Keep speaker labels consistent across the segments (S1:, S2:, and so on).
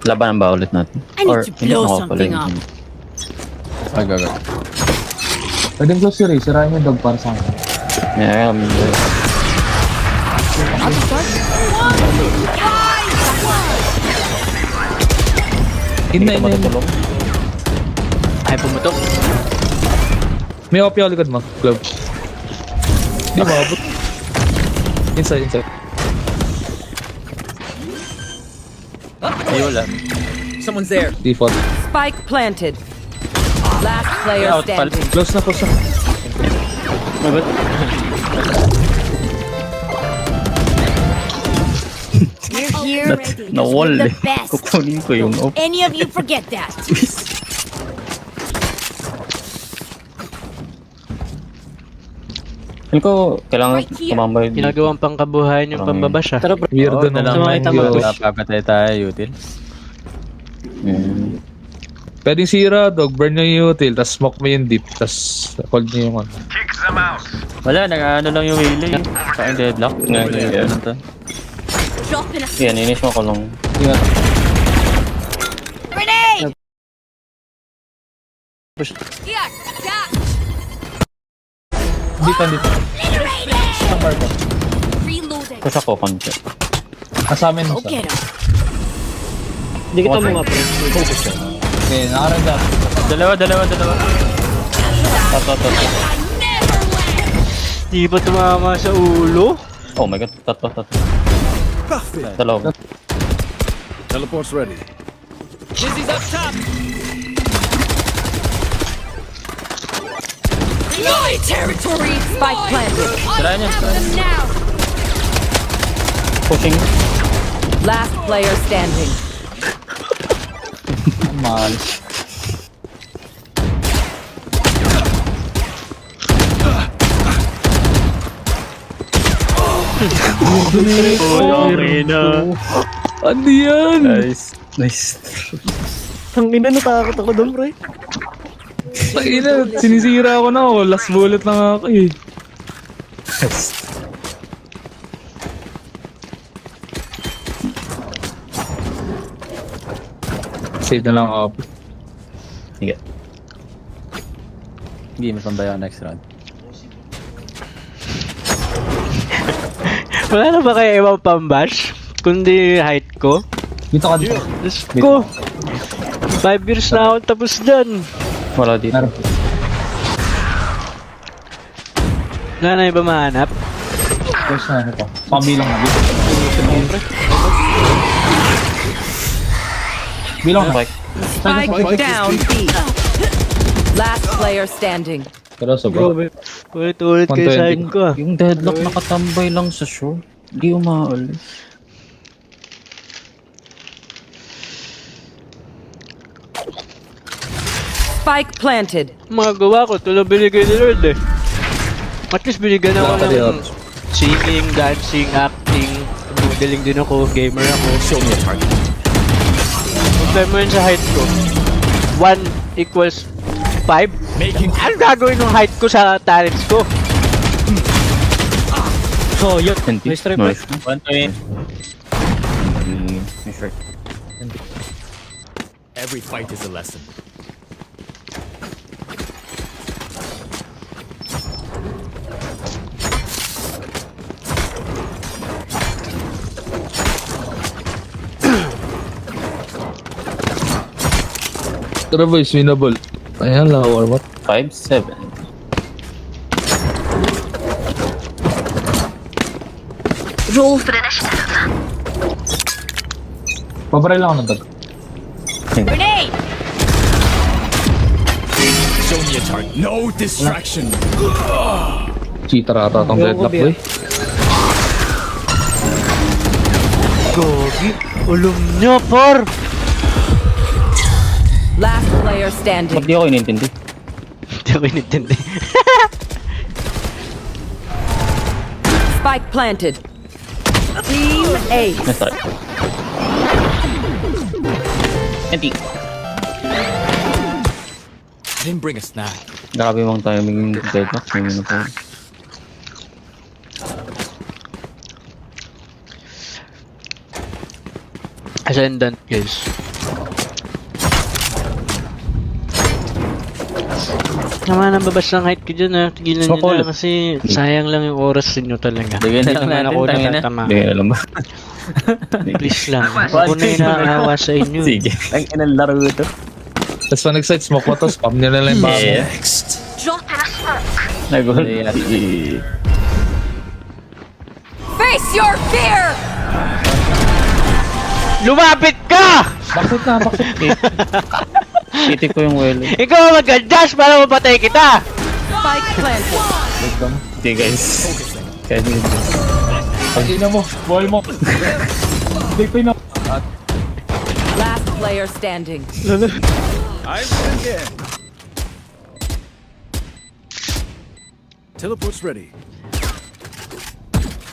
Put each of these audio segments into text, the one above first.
S1: Labanan ba ulit natin?
S2: I need
S1: Or
S2: to blow
S1: hindi
S2: something up.
S3: Aga.
S4: Pwede ko si Ray, sirahin yung dog para sa akin.
S1: Yeah,
S4: Hindi
S1: hindi ko matutulong.
S5: Ay, pumutok.
S4: May OP ako likod mo, glove. Hindi maabot. Inside.
S3: Ay, wala.
S6: Someone's there.
S4: Default.
S7: Spike planted. Last player
S1: Out, pal.
S7: standing.
S4: Close na.
S2: We're here ready.
S1: Na-wall
S2: We're
S1: eh.
S2: the best.
S1: Kukunin ko yung op.
S2: Any of you forget that?
S1: Feel ko, kailangan
S2: Right here.
S1: tumambay dito.
S5: Ginagawang pangkabuhayan yung
S1: Parang-
S5: pambaba siya.
S4: Weirdo na lang.
S3: Napapatay tayo, util.
S4: Pwedeng sira, dog. Burn nyo yung util, tas smoke mo yung deep, tas hold nyo yung ano.
S1: Wala, nag-ano lang yung wheelie. Saka yung deadlock. Ano to?
S2: Drop in a
S1: Yan, inis mo ko lang.
S2: grenade! Here, yeah.
S4: Dito.
S2: Obliterated! Reloading.
S1: Push ako konti.
S4: Kasama
S2: Go
S4: mo
S2: get
S4: sa.
S2: him.
S5: Hindi kita mo nga pre.
S4: Okay, nakaranda.
S1: Dalawa. Tatlo.
S2: I never land.
S5: Di ba tumama sa ulo?
S1: Oh my god, tatlo. Dalawa.
S6: Teleport's ready. Dizzy's up top.
S2: My territory.
S7: Spike planted.
S1: Tira niya.
S2: Have them now.
S1: Pushing.
S7: Last player standing.
S4: Mahal.
S5: Okay na.
S4: Ano yan?
S1: Nice.
S5: Ang ina, natakot ako doon pre.
S4: Ina, sinisira ako na ako. Last bullet lang ako eh. Save na lang ako.
S1: Sige.
S3: Hindi, mas pambayo next round.
S5: Wala na ba kayo ibang pambash? Kundi height ko?
S4: Dito ka dito.
S5: Diyos ko! 5 years na ako tapos dyan.
S1: Wala dito.
S4: Meron.
S5: Wala na iba mahanap?
S4: Close na ito. Pabilang na. Bilang na.
S1: Spike.
S7: Spike down B. Last player standing.
S4: Pero sobra.
S5: Ulit-ulit kayo
S4: 120.
S5: sa akin ko ah.
S1: Yung deadlock nakatambay lang sa shore. Hindi umaalis.
S7: Spike planted.
S5: Mga gawa ko, tulo binigay ni Lord eh. At least binigyan ako
S4: Wala pa
S5: ng
S4: rin.
S5: singing, dancing, acting. Modeling din ako, gamer ako.
S6: Show me a target.
S5: Compare mo yun sa height ko. 1 equals 5. Ano gagawin ng height ko sa talents ko?
S1: So, yun. Nice try,
S5: pre.
S1: One point. Sure.
S6: Every fight is a lesson.
S4: Tara boys, winnable. Ayan lang, or what?
S1: 5-7.
S2: Roll for initiative.
S4: Pabaray lang ako ng dog.
S2: Grenade!
S6: Show me a target. No distraction.
S4: Cheater ata tong deadlock boy.
S5: Gogi, ulum nyo, por!
S7: Last player standing.
S1: Ba't di ako inintindi?
S5: Hindi ko inintindi.
S7: Spike planted. Team A.
S1: Nice try. Enti.
S6: I didn't bring a snack.
S1: Grabe mong timing yung deadlock. May ano pa.
S5: Ascendant, guys. Tama na babas ng height ko dyan ha. Tigilan
S3: Smoke
S5: nyo na
S3: ulit.
S5: kasi sayang lang yung oras ninyo talaga.
S3: Bigyan na
S5: Hindi
S3: lang
S5: naman
S3: natin,
S5: ako
S3: tangina.
S5: natatama.
S3: Hindi, alam ba?
S5: Please lang. Ako na yung naaawa sa inyo.
S3: Sige. Ang inang laro ito.
S4: Tapos pag nag-side smoke mo to, spam nyo na lang yung bako.
S3: Yeah.
S2: Drop in a smoke.
S3: Nagul.
S2: Face your fear!
S5: Lumapit ka!
S4: Bakit na, bakit?
S3: Titik ko yung well.
S5: Ikaw mag-adjust para mapatay kita!
S7: Spike planted.
S3: Okay guys. Kaya nyo.
S4: Pag-ina mo, ball mo. Hindi ko ina...
S7: Last player standing.
S6: Teleport's ready.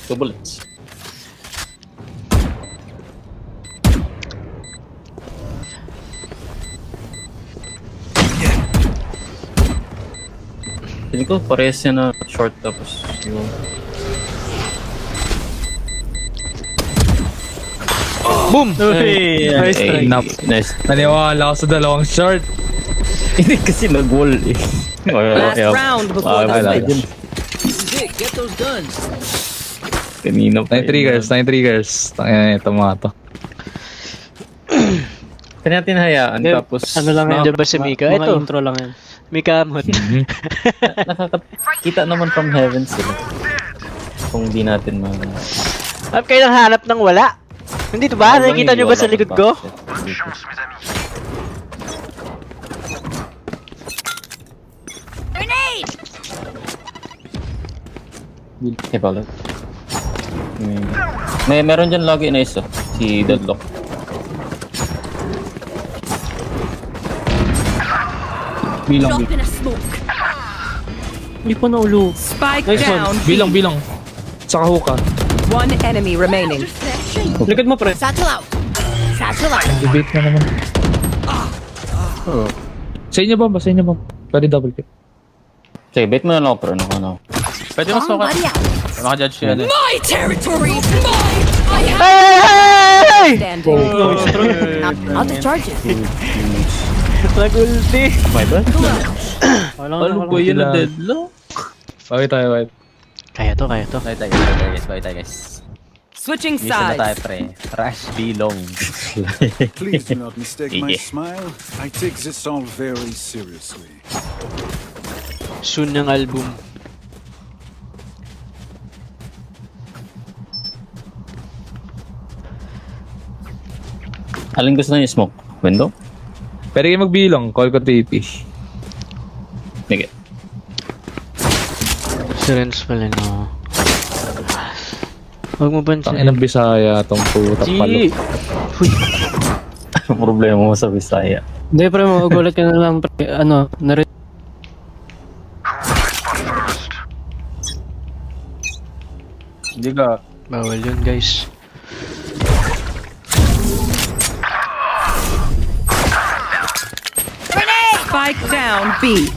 S3: 2 bullets. Hindi ko parehas yan na short tapos yung...
S5: Boom!
S3: Uy!
S5: Nice try.
S3: Nice.
S4: Naniwala ako sa dalawang short.
S3: Hindi kasi nag-wall eh.
S7: Last round before the switch.
S3: Kanina pa
S4: 9 triggers. Tangina ito mga to.
S3: Kaya natin hayaan tapos...
S5: Ano lang yan, diba si Mika? Ito.
S1: intro lang yan.
S5: Mika Amot.
S3: Nakakita naman from heaven sila. Kung di natin ma...
S5: Hanap kayo ng hanap ng wala. Hindi ba? Nakikita nyo ba sa likod ko?
S2: Grenade!
S3: Eh, pala. Meron dyan lagi na isa. Si Deadlock.
S2: Drop in a smoke.
S1: Hindi pa naulo.
S7: Spike down.
S4: Bilang. Saka hookah.
S7: One enemy remaining.
S1: Likod mo, pre.
S2: Satchel out. Satchel out.
S4: Debate na naman. Sa inyo ba? Sa inyo ba? Pwede double pick.
S3: Sige, bait mo na lang ako, pero ano. Pwede mas maka...
S2: Somebody out.
S3: Maka-judge yan eh.
S2: My territory is mine! I have
S5: Hey!
S7: Standing.
S2: out of charges.
S5: Nag-ulti.
S3: Ano ba yun na Deadlock?
S4: Bakit tayo, bakit?
S5: Kaya to.
S3: Bye tayo guys.
S7: Switching
S3: Misa na tayo
S7: sides.
S3: pre. Rush Bilong.
S8: Please do not mistake my
S3: Yeah.
S8: smile. I take this all very seriously.
S5: Soon ng album.
S3: Alin gusto na yung smoke? Window?
S4: Pwede kayo magbilang. Call ko TP.
S3: Sige.
S5: Sirens pala no. Huwag mo bansin.
S4: Tangin ng Bisaya tong puta palo.
S5: G!
S3: Ang problema mo sa Bisaya.
S1: Hindi, pre, magugulat ka na lang, pre. Ano,
S3: Hindi ka.
S5: Bawal yun guys.
S7: Spike down B.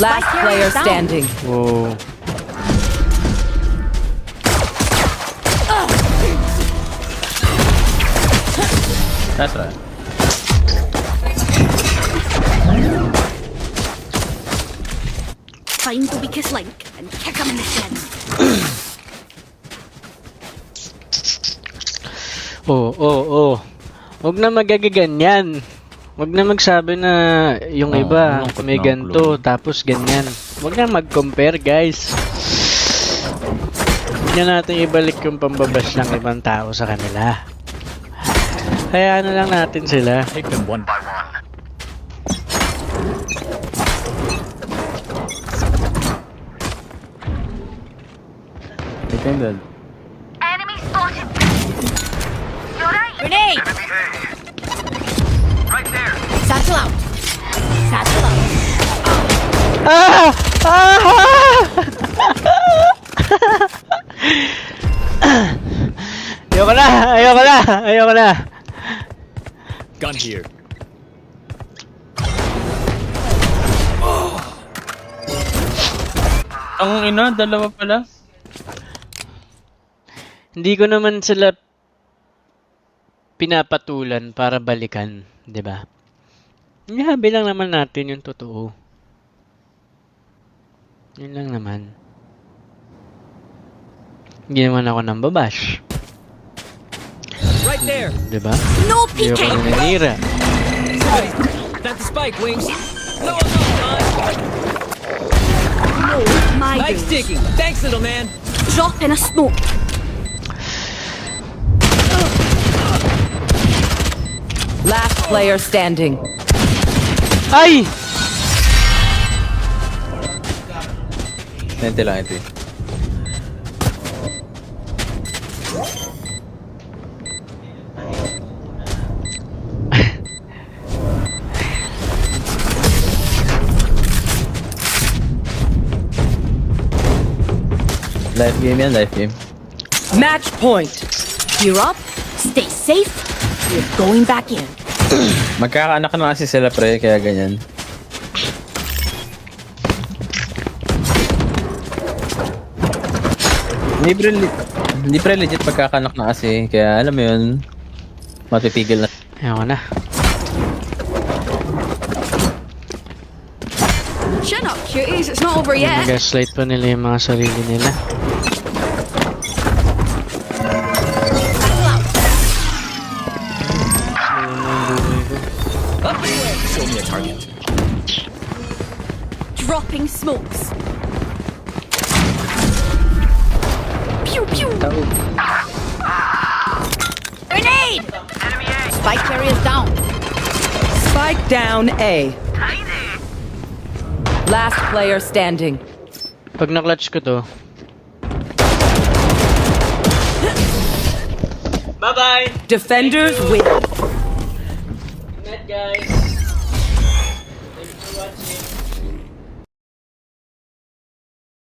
S7: Last player standing.
S5: Wow.
S3: That's right.
S2: Time to be kiss Link and kick him in the shin.
S5: Oh. Huwag na magaganyan. Huwag na magsabi na yung iba
S3: lungkot
S5: may
S3: na ang
S5: ganito
S3: clone.
S5: tapos ganyan. Huwag na mag-compare guys. Huwag na natin ibalik yung pambabash ng ibang tao sa kanila. Kaya ano lang natin sila.
S6: Take them one by one.
S3: Defended.
S2: Enemy spotted. You're right. Grenade! Right there. Satchel out. Satchel out.
S5: Ah! Ah! Ayoko na.
S6: Gun here.
S1: ang ina, dalawa pala.
S5: Hindi ko naman sila pinapatulan para balikan, 'di ba? Habi lang naman natin yung totoo. Yun lang naman. Hindi naman ako nang babash.
S6: Right there.
S5: Diba?
S2: No
S5: Hindi ako
S2: peeking.
S5: naninira.
S6: That's the spike, Wings. No,
S2: My
S6: Spike's
S2: days.
S6: ticking. Thanks, little man.
S2: Drop in a smoke.
S7: Last player standing.
S5: Ay!
S3: Ente lang, ente. Live game yan, live game.
S7: Match point.
S2: You're up. Stay safe. You're going back in.
S3: Magkakaanak na kasi sila pre, kaya ganyan. Hindi pre legit magkakaanak na kasi, kaya alam mo yun, matitigil na.
S5: Ayaw na.
S2: Shut up, cuties. It's not over yet.
S5: Gaslight pa nila yung mga sarili nila.
S6: Show me a target.
S2: Dropping smokes. Pew pew. Grenade! Spike carrier down.
S7: Spike down A. Last player standing.
S5: Pag na-clutch ko to,
S7: Defenders win.